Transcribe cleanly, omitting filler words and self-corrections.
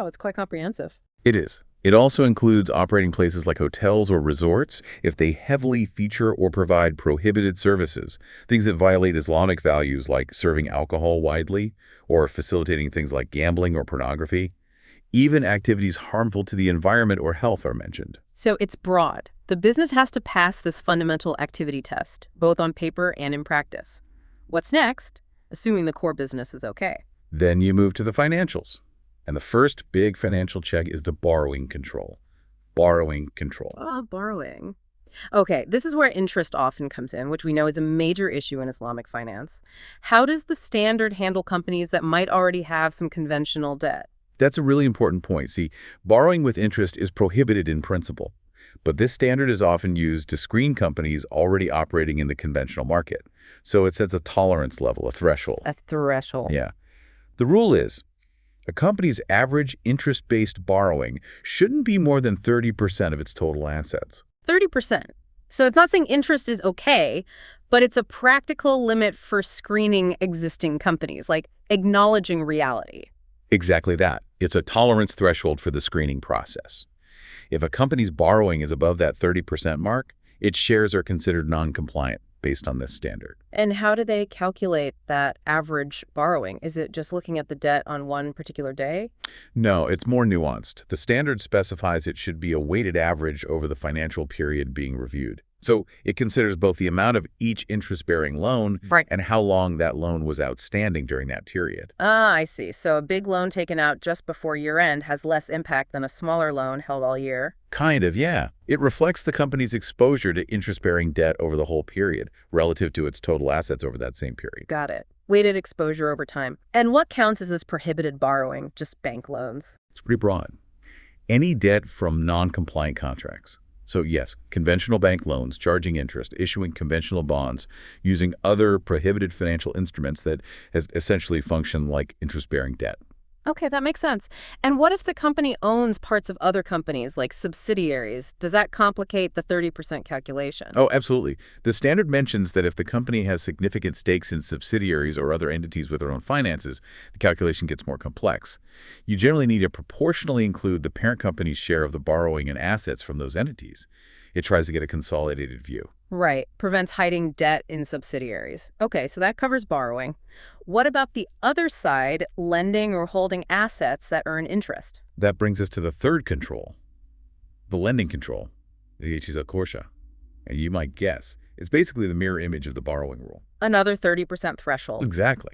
Oh, it's quite comprehensive. It is. It also includes operating places like hotels or resorts if they heavily feature or provide prohibited services, things that violate Islamic values like serving alcohol widely or facilitating things like gambling or pornography. Even activities harmful to the environment or health are mentioned. So it's broad. The business has to pass this fundamental activity test, both on paper and in practice. What's next? Assuming the core business is okay. Then you move to the financials. And the first big financial check is the borrowing control. Borrowing control. Borrowing. Okay, this is where interest often comes in, which we know is a major issue in Islamic finance. How does the standard handle companies that might already have some conventional debt? That's a really important point. See, borrowing with interest is prohibited in principle, but this standard is often used to screen companies already operating in the conventional market. So it sets a tolerance level, a threshold. A threshold. Yeah. The rule is, a company's average interest-based borrowing shouldn't be more than 30% of its total assets. 30%. So it's not saying interest is okay, but it's a practical limit for screening existing companies, like acknowledging reality. Exactly that. It's a tolerance threshold for the screening process. If a company's borrowing is above that 30% mark, its shares are considered non-compliant based on this standard. And how do they calculate that average borrowing? Is it just looking at the debt on one particular day? No, it's more nuanced. The standard specifies it should be a weighted average over the financial period being reviewed. So it considers both the amount of each interest-bearing loan Right. and how long that loan was outstanding during that period. Ah, I see. So a big loan taken out just before year-end has less impact than a smaller loan held all year. Kind of, yeah. It reflects the company's exposure to interest-bearing debt over the whole period relative to its total assets over that same period. Got it. Weighted exposure over time. And what counts as this prohibited borrowing? Just bank loans? It's pretty broad. Any debt from non-compliant contracts. So yes, conventional bank loans, charging interest, issuing conventional bonds, using other prohibited financial instruments that has essentially function like interest-bearing debt. Okay, that makes sense. And what if the company owns parts of other companies, like subsidiaries? Does that complicate the 30% calculation? Oh, absolutely. The standard mentions that if the company has significant stakes in subsidiaries or other entities with their own finances, the calculation gets more complex. You generally need to proportionally include the parent company's share of the borrowing and assets from those entities. It tries to get a consolidated view. Right. Prevents hiding debt in subsidiaries. Okay, so that covers borrowing. What about the other side, lending or holding assets that earn interest? That brings us to the third control, the lending control, the Korsha. And you might guess, it's basically the mirror image of the borrowing rule. Another 30% threshold. Exactly.